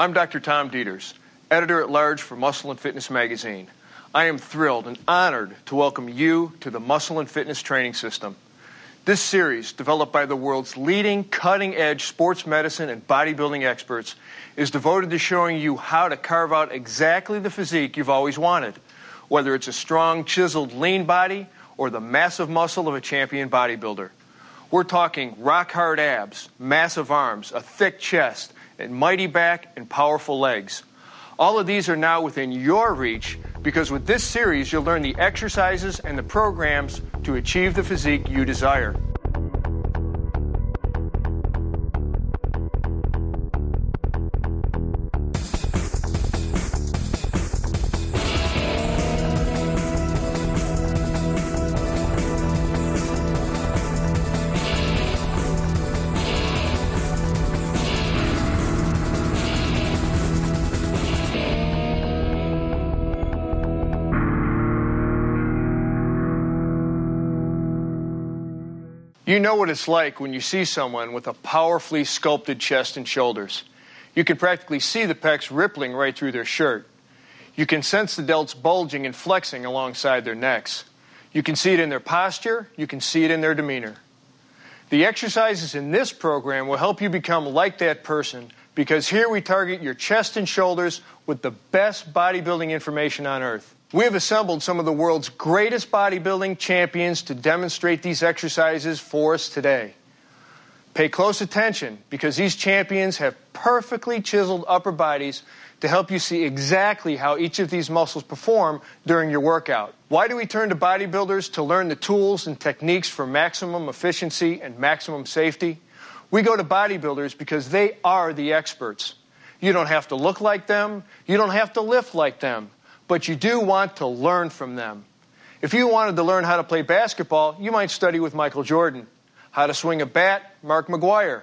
I'm Dr. Tom Dieters, editor-at-large for Muscle and Fitness magazine. I am thrilled and honored to welcome you to the Muscle and Fitness Training System. This series, developed by the world's leading cutting-edge sports medicine and bodybuilding experts, is devoted to showing you how to carve out exactly the physique you've always wanted, whether it's a strong, chiseled, lean body or the massive muscle of a champion bodybuilder. We're talking rock-hard abs, massive arms, a thick chest, and mighty back and powerful legs. All of these are now within your reach because with this series you'll learn the exercises and the programs to achieve the physique you desire. You know what it's like when you see someone with a powerfully sculpted chest and shoulders. You can practically see the pecs rippling right through their shirt. You can sense the delts bulging and flexing alongside their necks. You can see it in their posture. You can see it in their demeanor. The exercises in this program will help you become like that person because here we target your chest and shoulders with the best bodybuilding information on earth. We have assembled some of the world's greatest bodybuilding champions to demonstrate these exercises for us today. Pay close attention because these champions have perfectly chiseled upper bodies to help you see exactly how each of these muscles perform during your workout. Why do we turn to bodybuilders to learn the tools and techniques for maximum efficiency and maximum safety? We go to bodybuilders because they are the experts. You don't have to look like them. You don't have to lift like them. But you do want to learn from them. If you wanted to learn how to play basketball, you might study with Michael Jordan. How to swing a bat, Mark McGwire.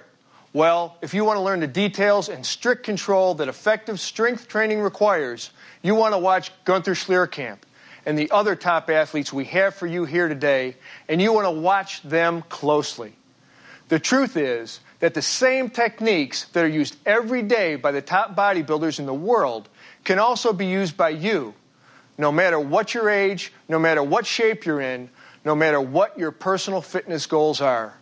Well, if you want to learn the details and strict control that effective strength training requires, you want to watch Gunther Schlierkamp and the other top athletes we have for you here today, and you want to watch them closely. The truth is that the same techniques that are used every day by the top bodybuilders in the world can also be used by you, no matter what your age, no matter what shape you're in, no matter what your personal fitness goals are.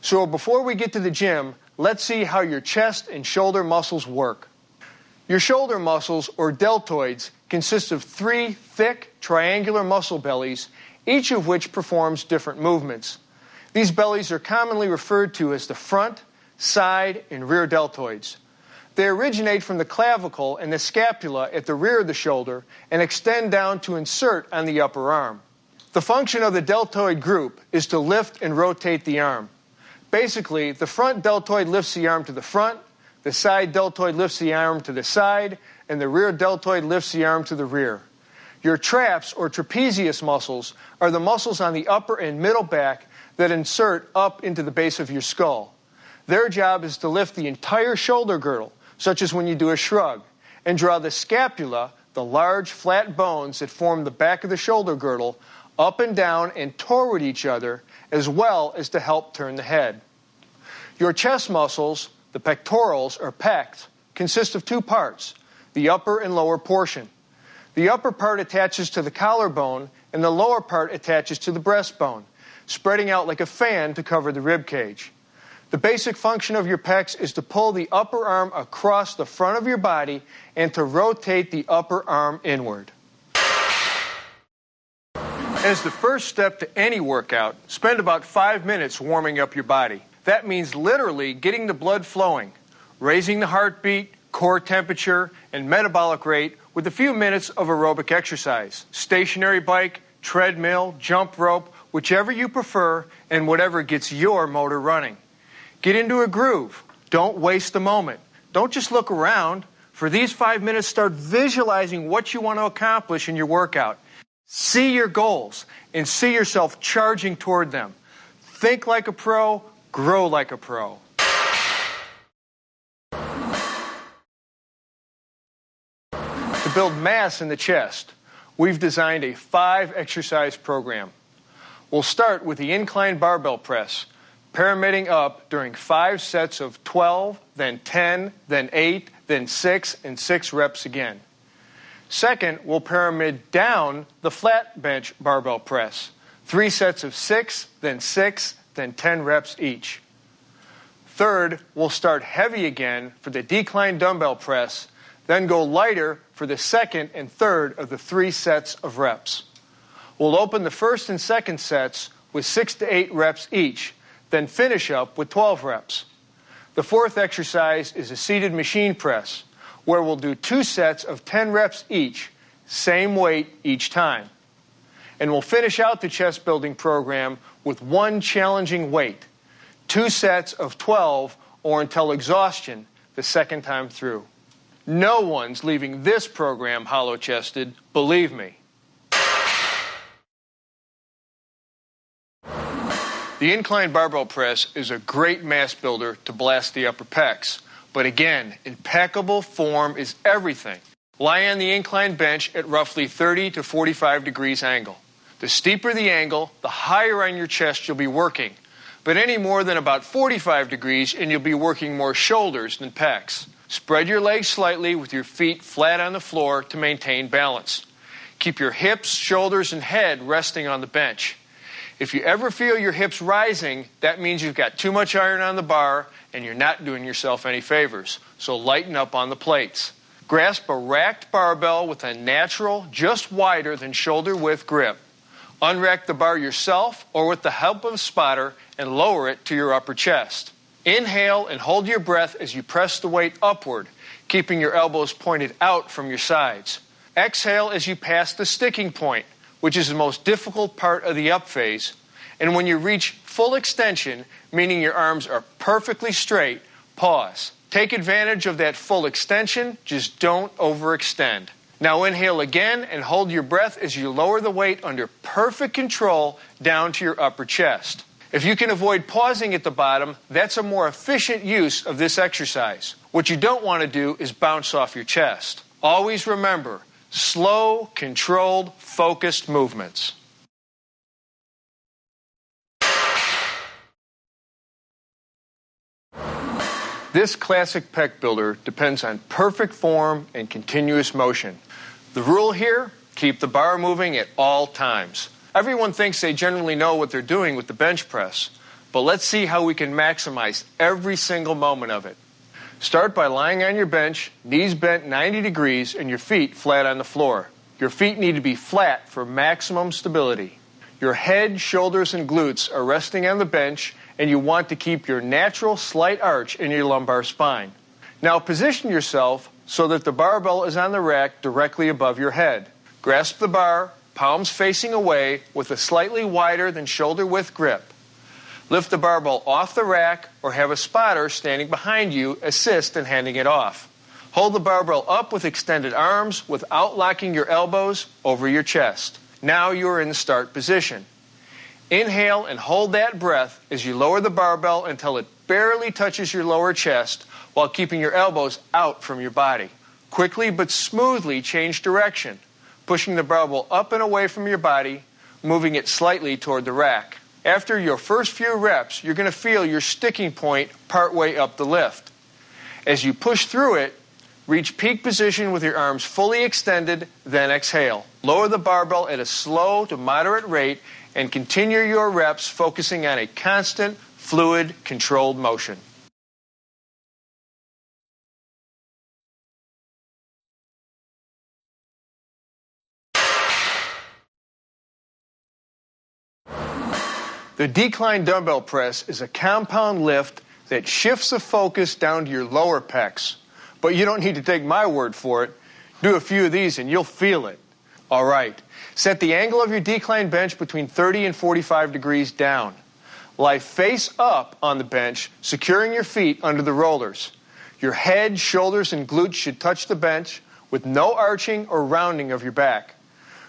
So before we get to the gym, let's see how your chest and shoulder muscles work. Your shoulder muscles, or deltoids, consist of 3 thick, triangular muscle bellies, each of which performs different movements. These bellies are commonly referred to as the front, side, and rear deltoids. They originate from the clavicle and the scapula at the rear of the shoulder and extend down to insert on the upper arm. The function of the deltoid group is to lift and rotate the arm. Basically, the front deltoid lifts the arm to the front, the side deltoid lifts the arm to the side, and the rear deltoid lifts the arm to the rear. Your traps, or trapezius muscles, are the muscles on the upper and middle back that insert up into the base of your skull. Their job is to lift the entire shoulder girdle, such as when you do a shrug, and draw the scapula, the large flat bones that form the back of the shoulder girdle, up and down and toward each other, as well as to help turn the head. Your chest muscles, the pectorals or pecs, consist of 2 parts, the upper and lower portion. The upper part attaches to the collarbone and the lower part attaches to the breastbone, spreading out like a fan to cover the rib cage. The basic function of your pecs is to pull the upper arm across the front of your body and to rotate the upper arm inward. As the first step to any workout, spend about 5 minutes warming up your body. That means literally getting the blood flowing, raising the heartbeat, core temperature, and metabolic rate with a few minutes of aerobic exercise. Stationary bike, treadmill, jump rope, whichever you prefer, and whatever gets your motor running. Get into a groove. Don't waste a moment. Don't just look around. For these 5 minutes, start visualizing what you want to accomplish in your workout. See your goals and see yourself charging toward them. Think like a pro, grow like a pro. To build mass in the chest, we've designed a 5-exercise program. We'll start with the incline barbell press, pyramiding up during 5 sets of 12, then 10, then 8, then 6 and 6 reps again. Second, we'll pyramid down the flat bench barbell press. 3 sets of 6, then 10 reps each. Third, we'll start heavy again for the decline dumbbell press, then go lighter for the second and third of the 3 sets of reps. We'll open the first and second sets with 6 to 8 reps each, then finish up with 12 reps. The fourth exercise is a seated machine press, where we'll do 2 sets of 10 reps each, same weight each time. And we'll finish out the chest building program with 1 challenging weight, 2 sets of 12 or until exhaustion the second time through. No one's leaving this program hollow-chested, believe me. The incline barbell press is a great mass builder to blast the upper pecs. But again, impeccable form is everything. Lie on the incline bench at roughly 30 to 45 degrees angle. The steeper the angle, the higher on your chest you'll be working. But any more than about 45 degrees and you'll be working more shoulders than pecs. Spread your legs slightly with your feet flat on the floor to maintain balance. Keep your hips, shoulders, and head resting on the bench. If you ever feel your hips rising, that means you've got too much iron on the bar and you're not doing yourself any favors. So lighten up on the plates. Grasp a racked barbell with a natural, just wider than shoulder width grip. Unrack the bar yourself or with the help of a spotter and lower it to your upper chest. Inhale and hold your breath as you press the weight upward, keeping your elbows pointed out from your sides. Exhale as you pass the sticking point, which is the most difficult part of the up phase. And when you reach full extension, meaning your arms are perfectly straight, pause. Take advantage of that full extension, just don't overextend. Now inhale again and hold your breath as you lower the weight under perfect control down to your upper chest. If you can avoid pausing at the bottom, that's a more efficient use of this exercise. What you don't want to do is bounce off your chest. Always remember, slow, controlled, focused movements. This classic pec builder depends on perfect form and continuous motion. The rule here, keep the bar moving at all times. Everyone thinks they generally know what they're doing with the bench press, but let's see how we can maximize every single moment of it. Start by lying on your bench, knees bent 90 degrees, and your feet flat on the floor. Your feet need to be flat for maximum stability. Your head, shoulders, and glutes are resting on the bench, and you want to keep your natural slight arch in your lumbar spine. Now position yourself so that the barbell is on the rack directly above your head. Grasp the bar, palms facing away, with a slightly wider than shoulder width grip. Lift the barbell off the rack or have a spotter standing behind you assist in handing it off. Hold the barbell up with extended arms without locking your elbows over your chest. Now you are in the start position. Inhale and hold that breath as you lower the barbell until it barely touches your lower chest while keeping your elbows out from your body. Quickly but smoothly change direction, pushing the barbell up and away from your body, moving it slightly toward the rack. After your first few reps, you're going to feel your sticking point partway up the lift. As you push through it, reach peak position with your arms fully extended, then exhale. Lower the barbell at a slow to moderate rate and continue your reps focusing on a constant, fluid, controlled motion. The decline dumbbell press is a compound lift that shifts the focus down to your lower pecs. But you don't need to take my word for it. Do a few of these and you'll feel it. All right. Set the angle of your decline bench between 30 and 45 degrees down. Lie face up on the bench, securing your feet under the rollers. Your head, shoulders, and glutes should touch the bench with no arching or rounding of your back.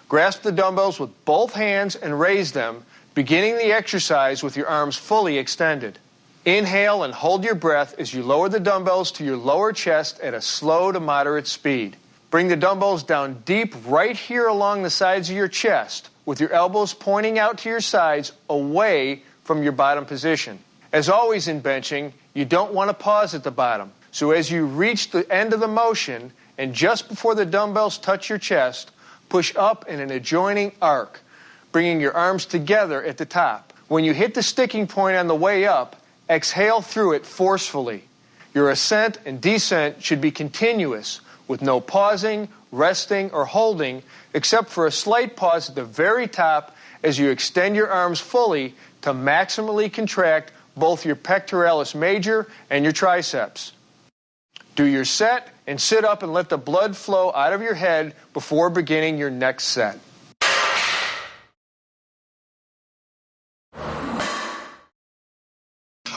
Grasp the dumbbells with both hands and raise them, beginning the exercise with your arms fully extended. Inhale and hold your breath as you lower the dumbbells to your lower chest at a slow to moderate speed. Bring the dumbbells down deep right here along the sides of your chest, with your elbows pointing out to your sides away from your bottom position. As always in benching, you don't want to pause at the bottom, So as you reach the end of the motion, and just before the dumbbells touch your chest, push up in an adjoining arc, bringing your arms together at the top. When you hit the sticking point on the way up, exhale through it forcefully. Your ascent and descent should be continuous, with no pausing, resting, or holding, except for a slight pause at the very top as you extend your arms fully to maximally contract both your pectoralis major and your triceps. Do your set and sit up and let the blood flow out of your head before beginning your next set.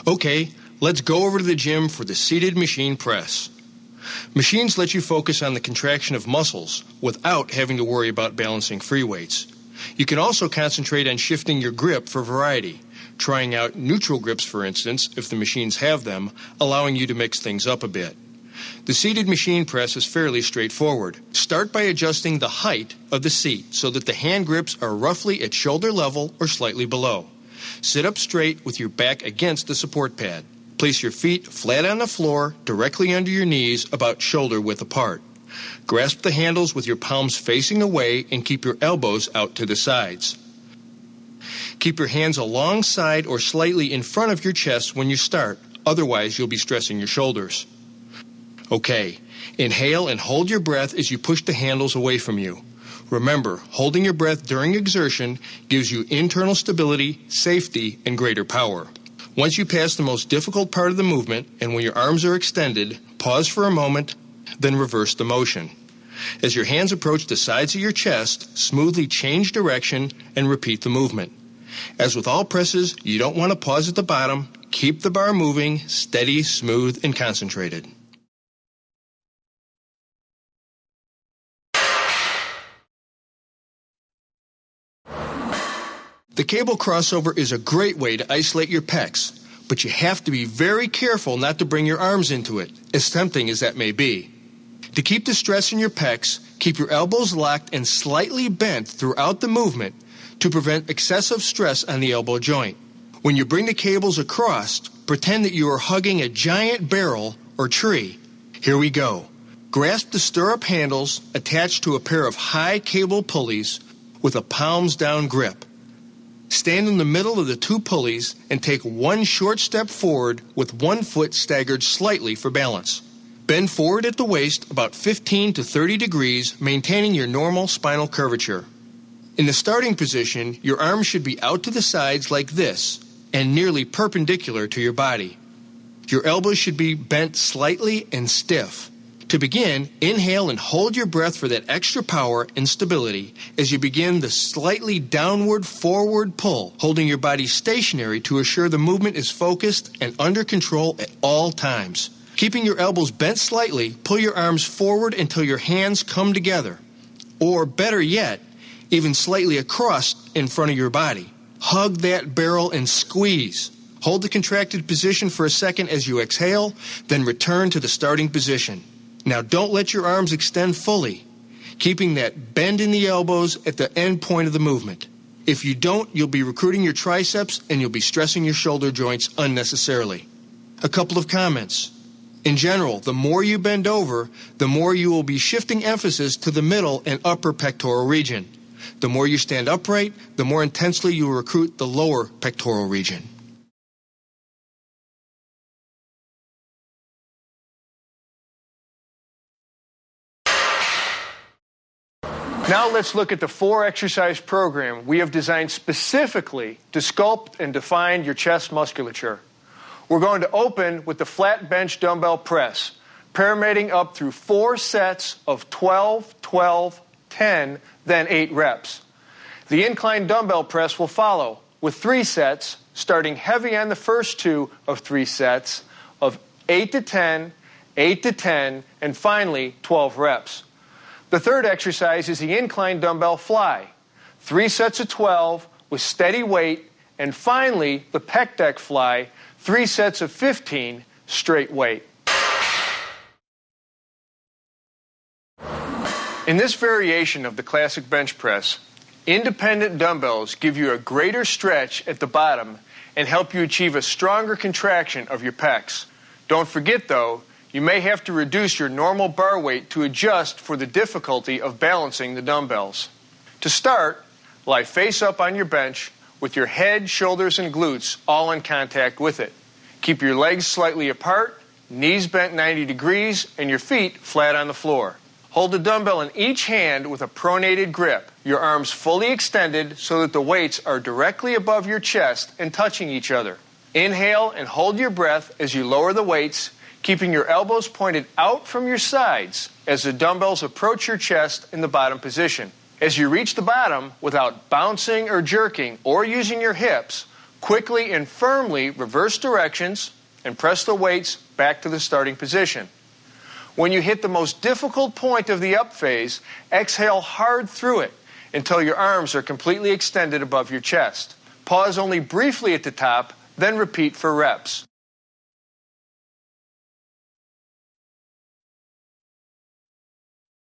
Okay, let's go over to the gym for the seated machine press. Machines let you focus on the contraction of muscles without having to worry about balancing free weights. You can also concentrate on shifting your grip for variety, trying out neutral grips, for instance, if the machines have them, allowing you to mix things up a bit. The seated machine press is fairly straightforward. Start by adjusting the height of the seat so that the hand grips are roughly at shoulder level or slightly below. Sit up straight with your back against the support pad. Place your feet flat on the floor, directly under your knees, about shoulder width apart. Grasp the handles with your palms facing away and keep your elbows out to the sides. Keep your hands alongside or slightly in front of your chest when you start, otherwise you'll be stressing your shoulders. Okay, inhale and hold your breath as you push the handles away from you. Remember, holding your breath during exertion gives you internal stability, safety, and greater power. Once you pass the most difficult part of the movement, and when your arms are extended, pause for a moment, then reverse the motion. As your hands approach the sides of your chest, smoothly change direction and repeat the movement. As with all presses, you don't want to pause at the bottom. Keep the bar moving, steady, smooth, and concentrated. The cable crossover is a great way to isolate your pecs, but you have to be very careful not to bring your arms into it, as tempting as that may be. To keep the stress in your pecs, keep your elbows locked and slightly bent throughout the movement to prevent excessive stress on the elbow joint. When you bring the cables across, pretend that you are hugging a giant barrel or tree. Here we go. Grasp the stirrup handles attached to a pair of high cable pulleys with a palms down grip. Stand in the middle of the two pulleys and take one short step forward with one foot staggered slightly for balance. Bend forward at the waist about 15 to 30 degrees, maintaining your normal spinal curvature. In the starting position, your arms should be out to the sides like this and nearly perpendicular to your body. Your elbows should be bent slightly and stiff. To begin, inhale and hold your breath for that extra power and stability as you begin the slightly downward forward pull, holding your body stationary to assure the movement is focused and under control at all times. Keeping your elbows bent slightly, pull your arms forward until your hands come together. Or better yet, even slightly across in front of your body. Hug that barrel and squeeze. Hold the contracted position for a second as you exhale, then return to the starting position. Now don't let your arms extend fully, keeping that bend in the elbows at the end point of the movement. If you don't, you'll be recruiting your triceps and you'll be stressing your shoulder joints unnecessarily. A couple of comments. In general, the more you bend over, the more you will be shifting emphasis to the middle and upper pectoral region. The more you stand upright, the more intensely you will recruit the lower pectoral region. Now let's look at the 4-exercise program we have designed specifically to sculpt and define your chest musculature. We're going to open with the flat bench dumbbell press, pyramiding up through 4 sets of 12, 12, 10, then 8 reps. The incline dumbbell press will follow with 3 sets, starting heavy on the first 2 of 3 sets of 8 to 10, 8 to 10, and finally 12 reps. The third exercise is the incline dumbbell fly. 3 sets of 12 with steady weight, and finally the pec deck fly, 3 sets of 15 straight weight. In this variation of the classic bench press, independent dumbbells give you a greater stretch at the bottom and help you achieve a stronger contraction of your pecs. Don't forget though, you may have to reduce your normal bar weight to adjust for the difficulty of balancing the dumbbells. To start, lie face up on your bench with your head, shoulders, and glutes all in contact with it. Keep your legs slightly apart, knees bent 90 degrees, and your feet flat on the floor. Hold the dumbbell in each hand with a pronated grip, your arms fully extended so that the weights are directly above your chest and touching each other. Inhale and hold your breath as you lower the weights, keeping your elbows pointed out from your sides as the dumbbells approach your chest in the bottom position. As you reach the bottom, without bouncing or jerking or using your hips, quickly and firmly reverse directions and press the weights back to the starting position. When you hit the most difficult point of the up phase, exhale hard through it until your arms are completely extended above your chest. Pause only briefly at the top, then repeat for reps.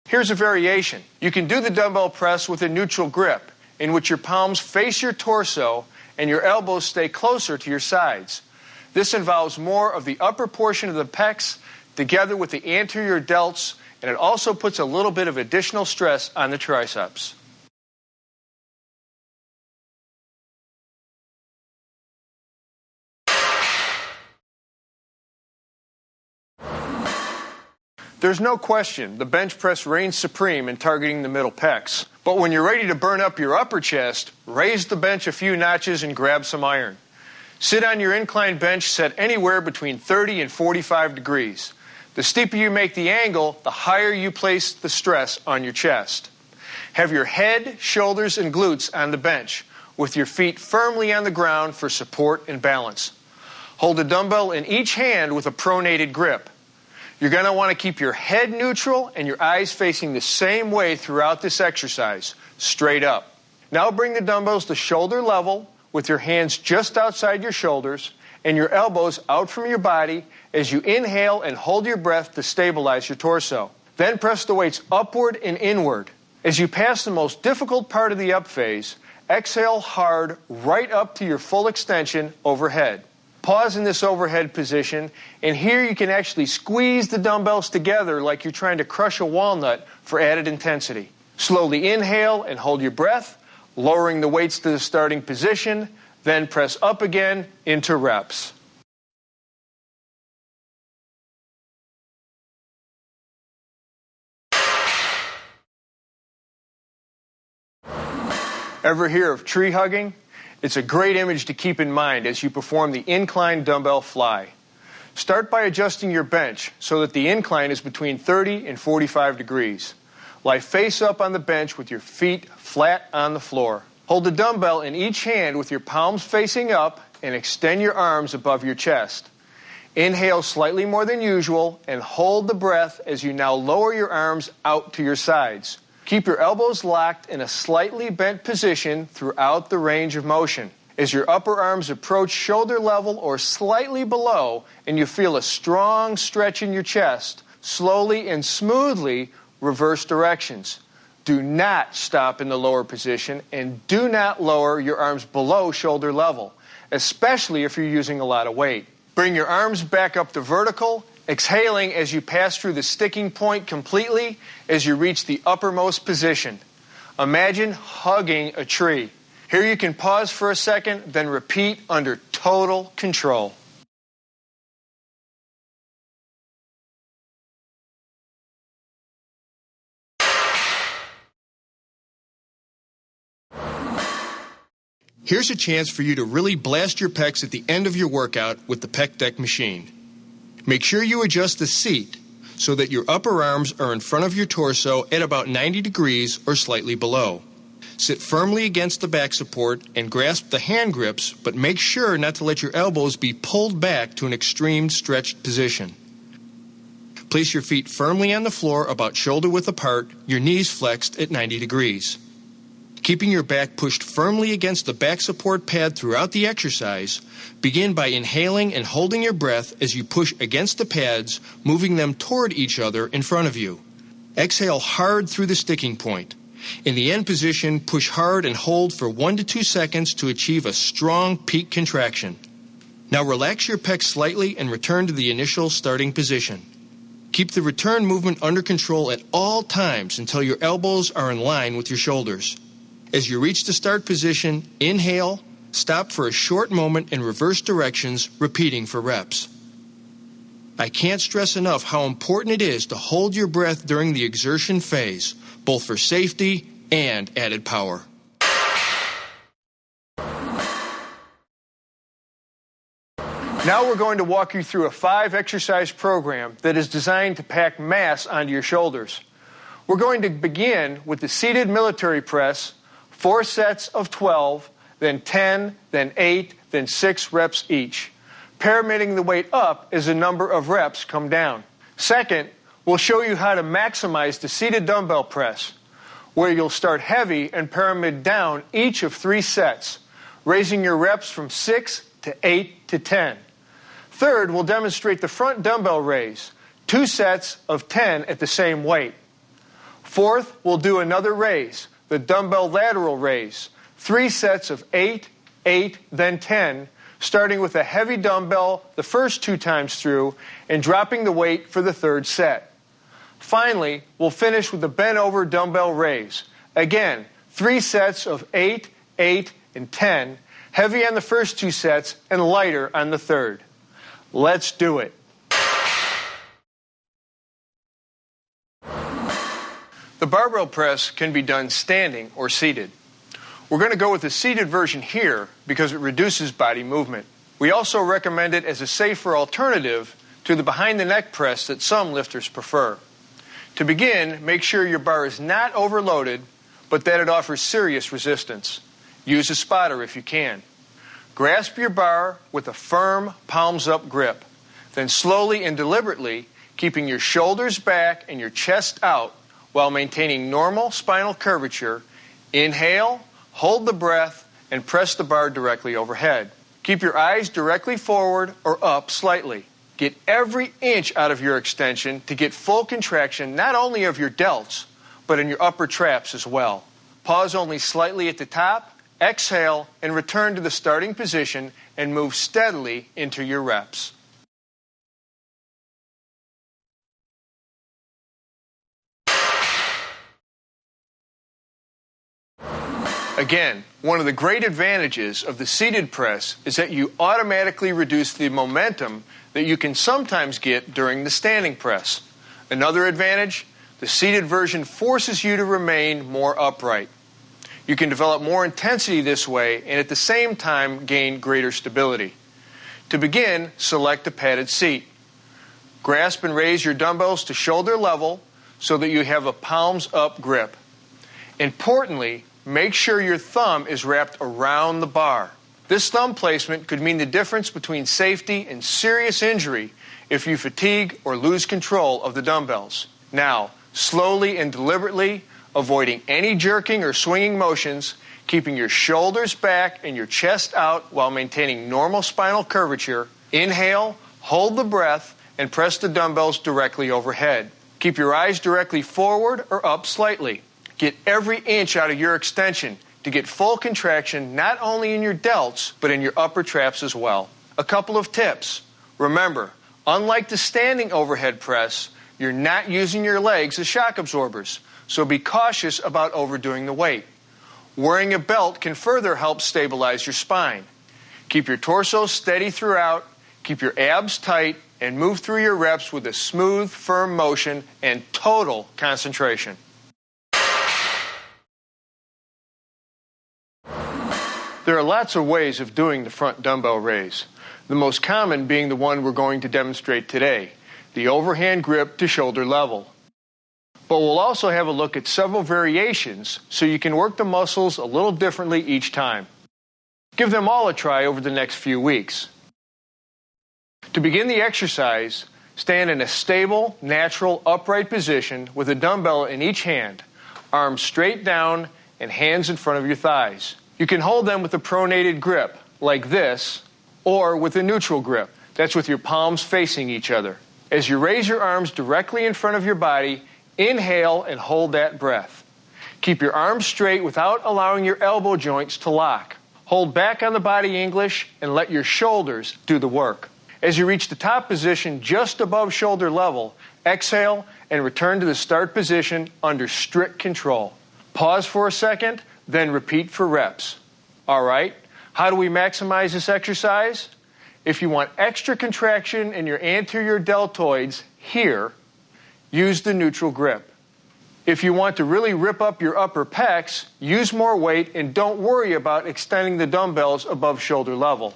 Here's a variation. You can do the dumbbell press with a neutral grip, in which your palms face your torso and your elbows stay closer to your sides. This involves more of the upper portion of the pecs together with the anterior delts, and it also puts a little bit of additional stress on the triceps. There's no question the bench press reigns supreme in targeting the middle pecs. But when you're ready to burn up your upper chest, raise the bench a few notches and grab some iron. Sit on your inclined bench set anywhere between 30 and 45 degrees. The steeper you make the angle, the higher you place the stress on your chest. Have your head, shoulders, and glutes on the bench, with your feet firmly on the ground for support and balance. Hold a dumbbell in each hand with a pronated grip. You're going to want to keep your head neutral and your eyes facing the same way throughout this exercise, straight up. Now bring the dumbbells to shoulder level with your hands just outside your shoulders and your elbows out from your body as you inhale and hold your breath to stabilize your torso. Then press the weights upward and inward. As you pass the most difficult part of the up phase, exhale hard right up to your full extension overhead. Pause in this overhead position, and here you can actually squeeze the dumbbells together like you're trying to crush a walnut for added intensity. Slowly inhale and hold your breath, lowering the weights to the starting position, then press up again into reps. Ever hear of tree hugging? It's a great image to keep in mind as you perform the incline dumbbell fly. Start by adjusting your bench so that the incline is between 30 and 45 degrees. Lie face up on the bench with your feet flat on the floor. Hold the dumbbell in each hand with your palms facing up and extend your arms above your chest. Inhale slightly more than usual and hold the breath as you now lower your arms out to your sides. Keep your elbows locked in a slightly bent position throughout the range of motion. As your upper arms approach shoulder level or slightly below and you feel a strong stretch in your chest, slowly and smoothly reverse directions. Do not stop in the lower position and do not lower your arms below shoulder level, especially if you're using a lot of weight. Bring your arms back up to vertical, exhaling as you pass through the sticking point completely as you reach the uppermost position. Imagine hugging a tree. Here you can pause for a second, then repeat under total control. Here's a chance for you to really blast your pecs at the end of your workout with the Pec Deck machine. Make sure you adjust the seat so that your upper arms are in front of your torso at about 90 degrees or slightly below. Sit firmly against the back support and grasp the hand grips, but make sure not to let your elbows be pulled back to an extreme stretched position. Place your feet firmly on the floor about shoulder width apart, your knees flexed at 90 degrees. Keeping your back pushed firmly against the back support pad throughout the exercise, begin by inhaling and holding your breath as you push against the pads, moving them toward each other in front of you. Exhale hard through the sticking point. In the end position, push hard and hold for 1 to 2 seconds to achieve a strong peak contraction. Now relax your pecs slightly and return to the initial starting position. Keep the return movement under control at all times until your elbows are in line with your shoulders. As you reach the start position, inhale, stop for a short moment in reverse directions, repeating for reps. I can't stress enough how important it is to hold your breath during the exertion phase, both for safety and added power. Now we're going to walk you through a 5-exercise program that is designed to pack mass onto your shoulders. We're going to begin with the seated military press, 4 sets of 12, then 10, then 8, then 6 reps each, pyramiding the weight up as the number of reps come down. Second, we'll show you how to maximize the seated dumbbell press, where you'll start heavy and pyramid down each of 3 sets, raising your reps from 6 to 8 to 10. Third, we'll demonstrate the front dumbbell raise, 2 sets of 10 at the same weight. Fourth, we'll do another raise, the dumbbell lateral raise, 3 sets of 8, 8, then 10, starting with a heavy dumbbell the first 2 times through and dropping the weight for the 3rd set. Finally, we'll finish with the bent-over dumbbell raise. Again, 3 sets of 8, 8, and 10, heavy on the first 2 sets and lighter on the 3rd. Let's do it. The barbell press can be done standing or seated. We're going to go with the seated version here because it reduces body movement. We also recommend it as a safer alternative to the behind-the-neck press that some lifters prefer. To begin, make sure your bar is not overloaded, but that it offers serious resistance. Use a spotter if you can. Grasp your bar with a firm palms-up grip. Then slowly and deliberately, keeping your shoulders back and your chest out while maintaining normal spinal curvature, inhale, hold the breath, and press the bar directly overhead. Keep your eyes directly forward or up slightly. Get every inch out of your extension to get full contraction not only of your delts, but in your upper traps as well. Pause only slightly at the top. Exhale and return to the starting position and move steadily into your reps. Again, one of the great advantages of the seated press is that you automatically reduce the momentum that you can sometimes get during the standing press. Another advantage, the seated version forces you to remain more upright. You can develop more intensity this way and at the same time gain greater stability. To begin, select a padded seat. Grasp and raise your dumbbells to shoulder level so that you have a palms-up grip. Importantly, make sure your thumb is wrapped around the bar. This thumb placement could mean the difference between safety and serious injury if you fatigue or lose control of the dumbbells. Now, slowly and deliberately, avoiding any jerking or swinging motions, keeping your shoulders back and your chest out while maintaining normal spinal curvature. Inhale, hold the breath, and press the dumbbells directly overhead. Keep your eyes directly forward or up slightly. Get every inch out of your extension to get full contraction not only in your delts, but in your upper traps as well. A couple of tips. Remember, unlike the standing overhead press, you're not using your legs as shock absorbers, so be cautious about overdoing the weight. Wearing a belt can further help stabilize your spine. Keep your torso steady throughout, keep your abs tight, and move through your reps with a smooth, firm motion and total concentration. There are lots of ways of doing the front dumbbell raise, the most common being the one we're going to demonstrate today, the overhand grip to shoulder level. But we'll also have a look at several variations so you can work the muscles a little differently each time. Give them all a try over the next few weeks. To begin the exercise, stand in a stable, natural, upright position with a dumbbell in each hand, arms straight down and hands in front of your thighs. You can hold them with a pronated grip, like this, or with a neutral grip. That's with your palms facing each other. As you raise your arms directly in front of your body, inhale and hold that breath. Keep your arms straight without allowing your elbow joints to lock. Hold back on the body English and let your shoulders do the work. As you reach the top position just above shoulder level, Exhale and return to the start position under strict control. Pause for a second, then repeat for reps. All right, how do we maximize this exercise? If you want extra contraction in your anterior deltoids here, use the neutral grip. If you want to really rip up your upper pecs, use more weight and don't worry about extending the dumbbells above shoulder level.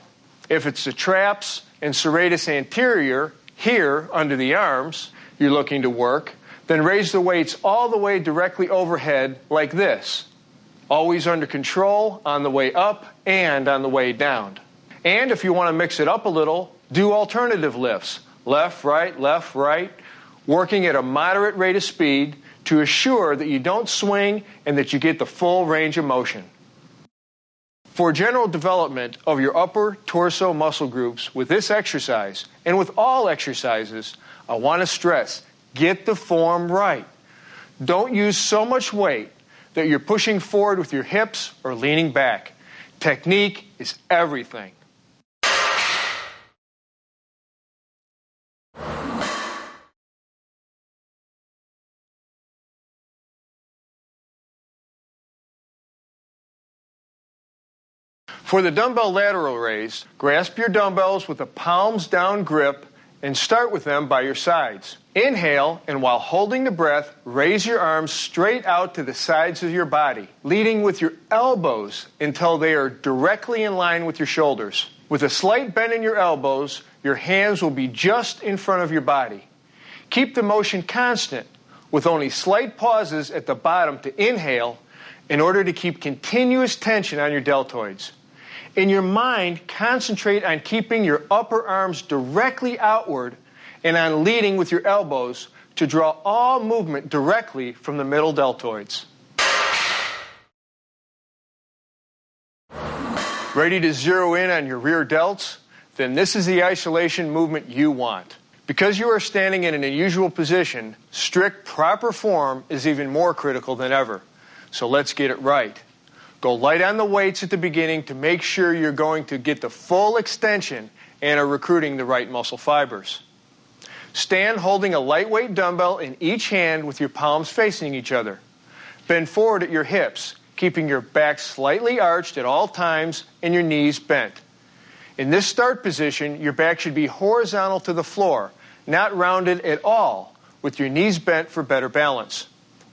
If it's the traps and serratus anterior, here under the arms, you're looking to work, then raise the weights all the way directly overhead like this. Always under control on the way up and on the way down. And if you want to mix it up a little, do alternative lifts. Left, right, working at a moderate rate of speed to assure that you don't swing and that you get the full range of motion. For general development of your upper torso muscle groups with this exercise, and with all exercises, I want to stress, get the form right. Don't use so much weight that you're pushing forward with your hips or leaning back. Technique is everything. For the dumbbell lateral raise, grasp your dumbbells with a palms down grip and start with them by your sides. Inhale, and while holding the breath, raise your arms straight out to the sides of your body, leading with your elbows until they are directly in line with your shoulders. With a slight bend in your elbows, your hands will be just in front of your body. Keep the motion constant, with only slight pauses at the bottom to inhale in order to keep continuous tension on your deltoids. In your mind, concentrate on keeping your upper arms directly outward and on leading with your elbows to draw all movement directly from the middle deltoids. Ready to zero in on your rear delts? Then this is the isolation movement you want. Because you are standing in an unusual position, strict proper form is even more critical than ever. So let's get it right. Go light on the weights at the beginning to make sure you're going to get the full extension and are recruiting the right muscle fibers. Stand holding a lightweight dumbbell in each hand with your palms facing each other. Bend forward at your hips, keeping your back slightly arched at all times and your knees bent. In this start position, your back should be horizontal to the floor, not rounded at all, with your knees bent for better balance.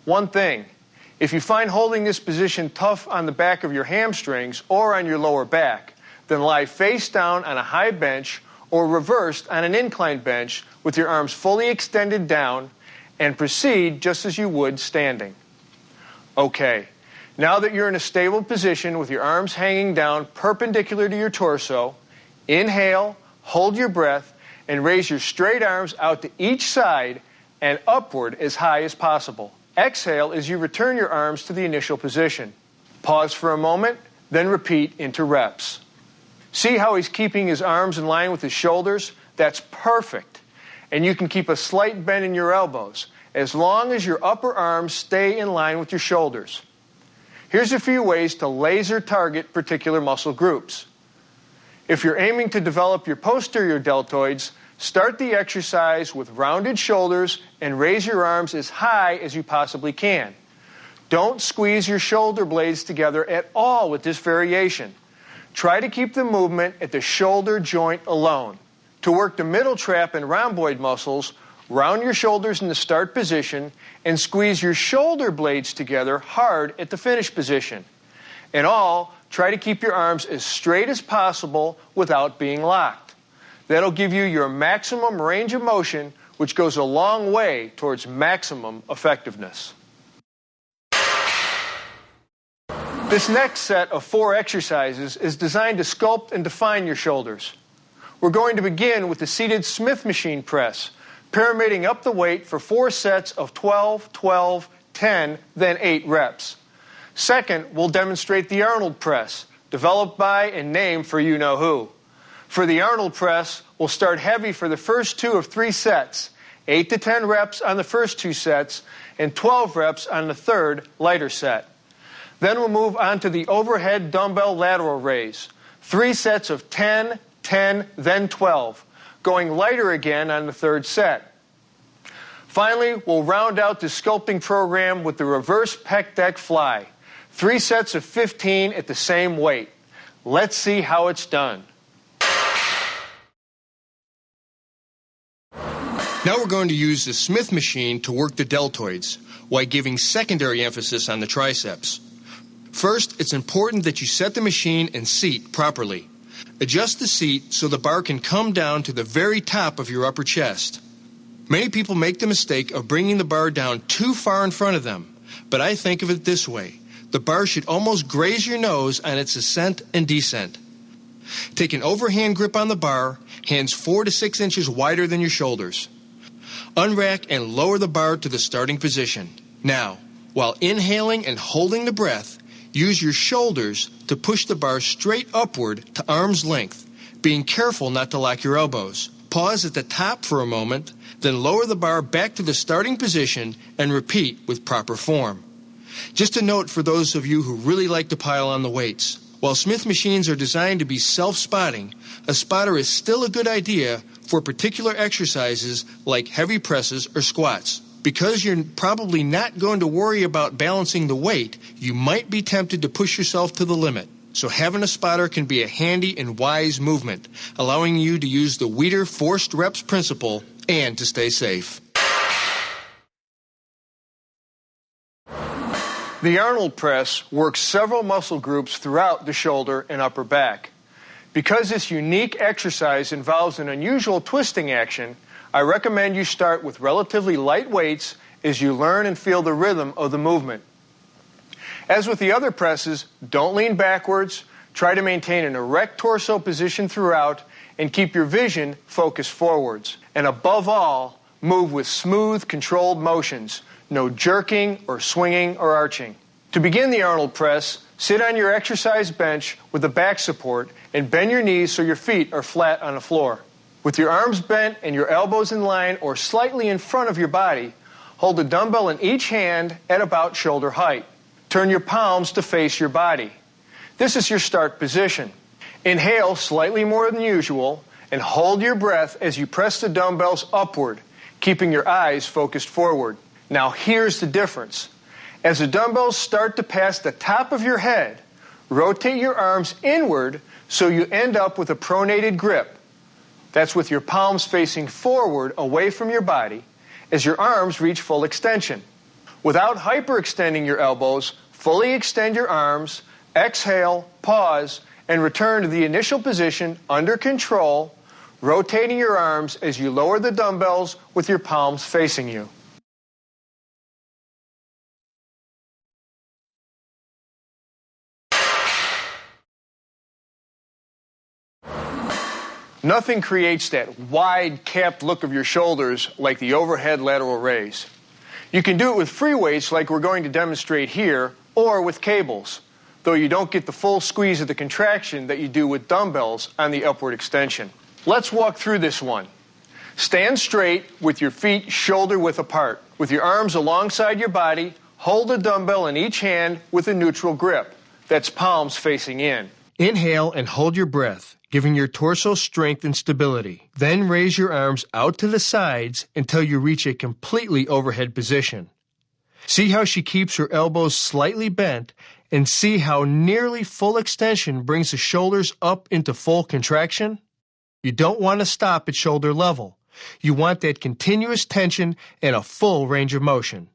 One thing, if you find holding this position tough on the back of your hamstrings or on your lower back, then lie face down on a high bench or reversed on an inclined bench with your arms fully extended down and proceed just as you would standing. Okay, now that you're in a stable position with your arms hanging down perpendicular to your torso, inhale, hold your breath, and raise your straight arms out to each side and upward as high as possible. Exhale as you return your arms to the initial position. Pause for a moment, then repeat into reps. See how he's keeping his arms in line with his shoulders? That's perfect. And you can keep a slight bend in your elbows, as long as your upper arms stay in line with your shoulders. Here's a few ways to laser target particular muscle groups. If you're aiming to develop your posterior deltoids, start the exercise with rounded shoulders and raise your arms as high as you possibly can. Don't squeeze your shoulder blades together at all with this variation. Try to keep the movement at the shoulder joint alone. To work the middle trap and rhomboid muscles, round your shoulders in the start position and squeeze your shoulder blades together hard at the finish position. In all, try to keep your arms as straight as possible without being locked. That'll give you your maximum range of motion, which goes a long way towards maximum effectiveness. This next set of 4 exercises is designed to sculpt and define your shoulders. We're going to begin with the seated Smith machine press, pyramiding up the weight for 4 sets of 12, 12, 10, then 8 reps. Second, we'll demonstrate the Arnold press, developed by and named for you-know-who. For the Arnold press, we'll start heavy for the first 2 of 3 sets, 8 to 10 reps on the first 2 sets, and 12 reps on the third, lighter set. Then we'll move on to the overhead dumbbell lateral raise, 3 sets of 10, 10, then 12, going lighter again on the third set. Finally, we'll round out the sculpting program with the reverse pec deck fly. 3 sets of 15 at the same weight. Let's see how it's done. Now we're going to use the Smith machine to work the deltoids, while giving secondary emphasis on the triceps. First, it's important that you set the machine and seat properly. Adjust the seat so the bar can come down to the very top of your upper chest. Many people make the mistake of bringing the bar down too far in front of them, but I think of it this way. The bar should almost graze your nose on its ascent and descent. Take an overhand grip on the bar, hands 4 to 6 inches wider than your shoulders. Unrack and lower the bar to the starting position. Now, while inhaling and holding the breath, use your shoulders to push the bar straight upward to arm's length, being careful not to lock your elbows. Pause at the top for a moment, then lower the bar back to the starting position and repeat with proper form. Just a note for those of you who really like to pile on the weights. While Smith machines are designed to be self-spotting, a spotter is still a good idea for particular exercises like heavy presses or squats. Because you're probably not going to worry about balancing the weight, you might be tempted to push yourself to the limit. So having a spotter can be a handy and wise movement, allowing you to use the Weider forced reps principle and to stay safe. The Arnold press works several muscle groups throughout the shoulder and upper back. Because this unique exercise involves an unusual twisting action, I recommend you start with relatively light weights as you learn and feel the rhythm of the movement. As with the other presses, don't lean backwards, try to maintain an erect torso position throughout, and keep your vision focused forwards. And above all, move with smooth, controlled motions. No jerking or swinging or arching. To begin the Arnold press, sit on your exercise bench with a back support and bend your knees so your feet are flat on the floor. With your arms bent and your elbows in line or slightly in front of your body, hold a dumbbell in each hand at about shoulder height. Turn your palms to face your body. This is your start position. Inhale slightly more than usual and hold your breath as you press the dumbbells upward, keeping your eyes focused forward. Now here's the difference. As the dumbbells start to pass the top of your head, rotate your arms inward so you end up with a pronated grip. That's with your palms facing forward away from your body as your arms reach full extension. Without hyperextending your elbows, fully extend your arms, exhale, pause, and return to the initial position under control, rotating your arms as you lower the dumbbells with your palms facing you. Nothing creates that wide, capped look of your shoulders like the overhead lateral raise. You can do it with free weights like we're going to demonstrate here, or with cables, though you don't get the full squeeze of the contraction that you do with dumbbells on the upward extension. Let's walk through this one. Stand straight with your feet shoulder-width apart. With your arms alongside your body, hold a dumbbell in each hand with a neutral grip. That's palms facing in. Inhale and hold your breath, giving your torso strength and stability. Then raise your arms out to the sides until you reach a completely overhead position. See how she keeps her elbows slightly bent, and see how nearly full extension brings the shoulders up into full contraction? You don't want to stop at shoulder level. You want that continuous tension and a full range of motion.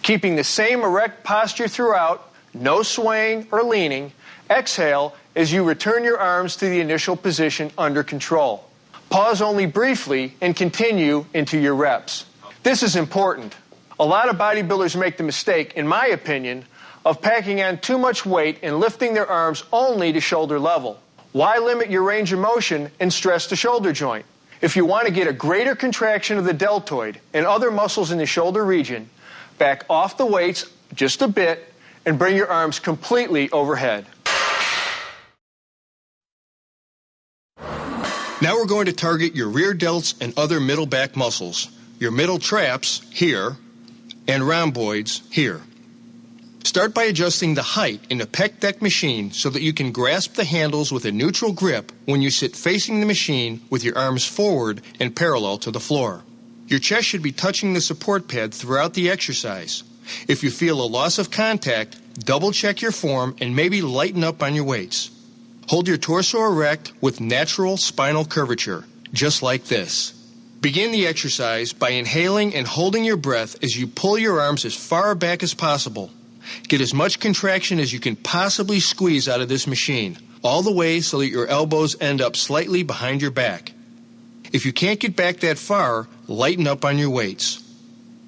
Keeping the same erect posture throughout, no swaying or leaning, exhale as you return your arms to the initial position under control. Pause only briefly and continue into your reps. This is important. A lot of bodybuilders make the mistake, in my opinion, of packing on too much weight and lifting their arms only to shoulder level. Why limit your range of motion and stress the shoulder joint? If you want to get a greater contraction of the deltoid and other muscles in the shoulder region, back off the weights just a bit and bring your arms completely overhead. Now we're going to target your rear delts and other middle back muscles, your middle traps here, and rhomboids here. Start by adjusting the height in the pec deck machine so that you can grasp the handles with a neutral grip when you sit facing the machine with your arms forward and parallel to the floor. Your chest should be touching the support pad throughout the exercise. If you feel a loss of contact, double check your form and maybe lighten up on your weights. Hold your torso erect with natural spinal curvature, just like this. Begin the exercise by inhaling and holding your breath as you pull your arms as far back as possible. Get as much contraction as you can possibly squeeze out of this machine, all the way so that your elbows end up slightly behind your back. If you can't get back that far, lighten up on your weights.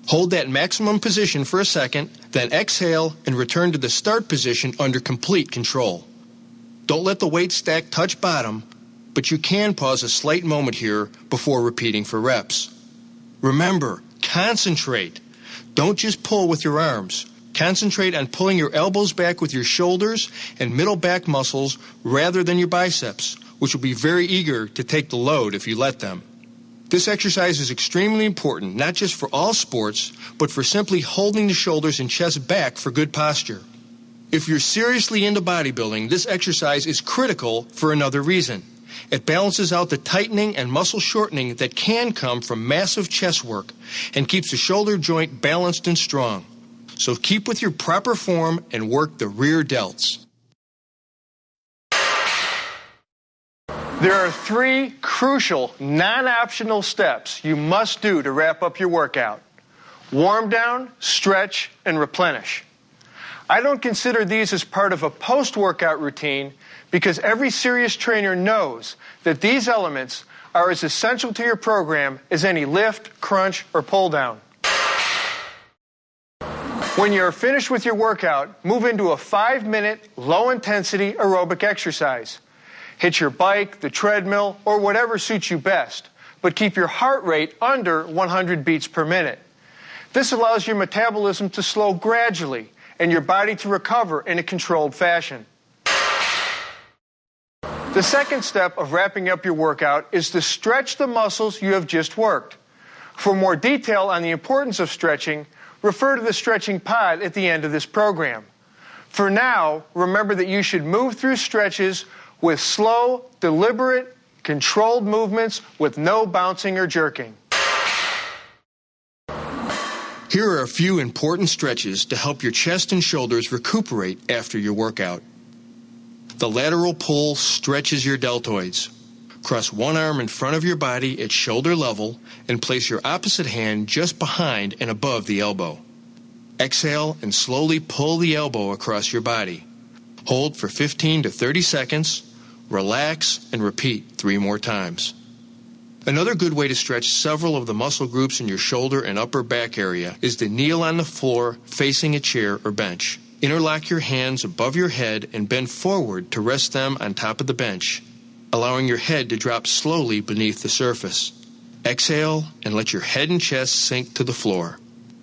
Hold that maximum position for a second, then exhale and return to the start position under complete control. Don't let the weight stack touch bottom, but you can pause a slight moment here before repeating for reps. Remember, concentrate. Don't just pull with your arms. Concentrate on pulling your elbows back with your shoulders and middle back muscles rather than your biceps, which will be very eager to take the load if you let them. This exercise is extremely important, not just for all sports, but for simply holding the shoulders and chest back for good posture. If you're seriously into bodybuilding, this exercise is critical for another reason. It balances out the tightening and muscle shortening that can come from massive chest work and keeps the shoulder joint balanced and strong. So keep with your proper form and work the rear delts. There are 3 crucial, non-optional steps you must do to wrap up your workout. Warm down, stretch, and replenish. I don't consider these as part of a post-workout routine because every serious trainer knows that these elements are as essential to your program as any lift, crunch, or pull down. When you're finished with your workout, move into a 5-minute, low-intensity aerobic exercise. Hit your bike, the treadmill, or whatever suits you best, but keep your heart rate under 100 beats per minute. This allows your metabolism to slow gradually and your body to recover in a controlled fashion. The second step of wrapping up your workout is to stretch the muscles you have just worked. For more detail on the importance of stretching, refer to the stretching pod at the end of this program. For now, remember that you should move through stretches with slow, deliberate, controlled movements with no bouncing or jerking. Here are a few important stretches to help your chest and shoulders recuperate after your workout. The lateral pull stretches your deltoids. Cross one arm in front of your body at shoulder level and place your opposite hand just behind and above the elbow. Exhale and slowly pull the elbow across your body. Hold for 15 to 30 seconds, relax, and repeat 3 more times. Another good way to stretch several of the muscle groups in your shoulder and upper back area is to kneel on the floor facing a chair or bench. Interlock your hands above your head and bend forward to rest them on top of the bench, allowing your head to drop slowly beneath the surface. Exhale and let your head and chest sink to the floor.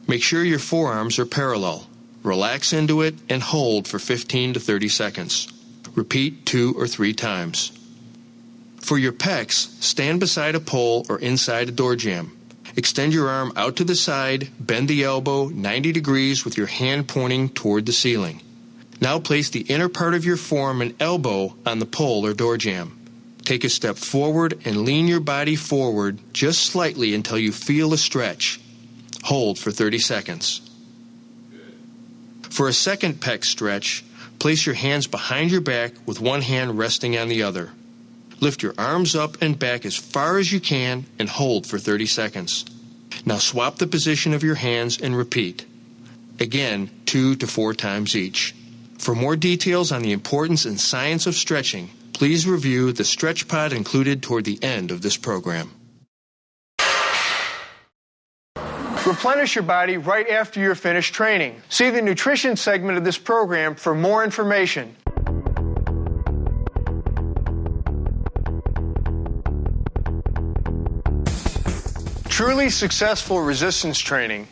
Make sure your forearms are parallel. Relax into it and hold for 15 to 30 seconds. Repeat 2 or 3 times. For your pecs, stand beside a pole or inside a door jamb. Extend your arm out to the side, bend the elbow 90 degrees with your hand pointing toward the ceiling. Now place the inner part of your form and elbow on the pole or door jamb. Take a step forward and lean your body forward just slightly until you feel a stretch. Hold for 30 seconds. For a second pec stretch, place your hands behind your back with one hand resting on the other. Lift your arms up and back as far as you can and hold for 30 seconds. Now swap the position of your hands and repeat. Again, 2 to 4 times each. For more details on the importance and science of stretching, please review the stretch pod included toward the end of this program. Replenish your body right after you're finished training. See the nutrition segment of this program for more information. Truly successful resistance training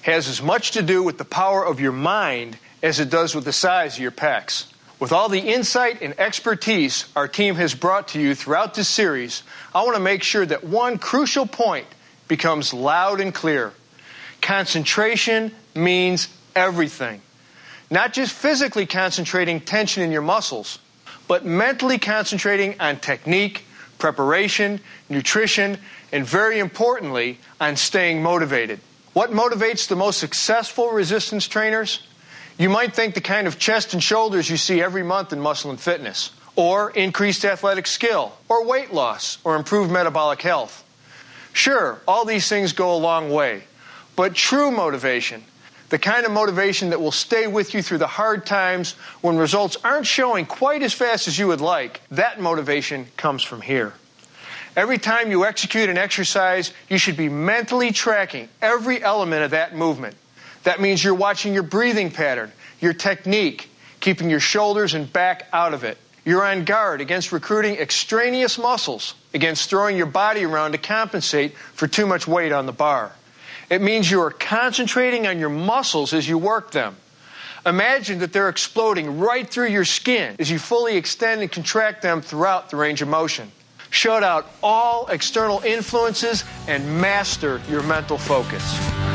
has as much to do with the power of your mind as it does with the size of your pecs. With all the insight and expertise our team has brought to you throughout this series, I want to make sure that one crucial point becomes loud and clear. Concentration means everything. Not just physically concentrating tension in your muscles, but mentally concentrating on technique, preparation, nutrition, and very importantly, on staying motivated. What motivates the most successful resistance trainers? You might think the kind of chest and shoulders you see every month in Muscle and Fitness, or increased athletic skill, or weight loss, or improved metabolic health. Sure, all these things go a long way, but true motivation, the kind of motivation that will stay with you through the hard times when results aren't showing quite as fast as you would like, that motivation comes from here. Every time you execute an exercise, you should be mentally tracking every element of that movement. That means you're watching your breathing pattern, your technique, keeping your shoulders and back out of it. You're on guard against recruiting extraneous muscles, against throwing your body around to compensate for too much weight on the bar. It means you are concentrating on your muscles as you work them. Imagine that they're exploding right through your skin as you fully extend and contract them throughout the range of motion. Shut out all external influences and master your mental focus.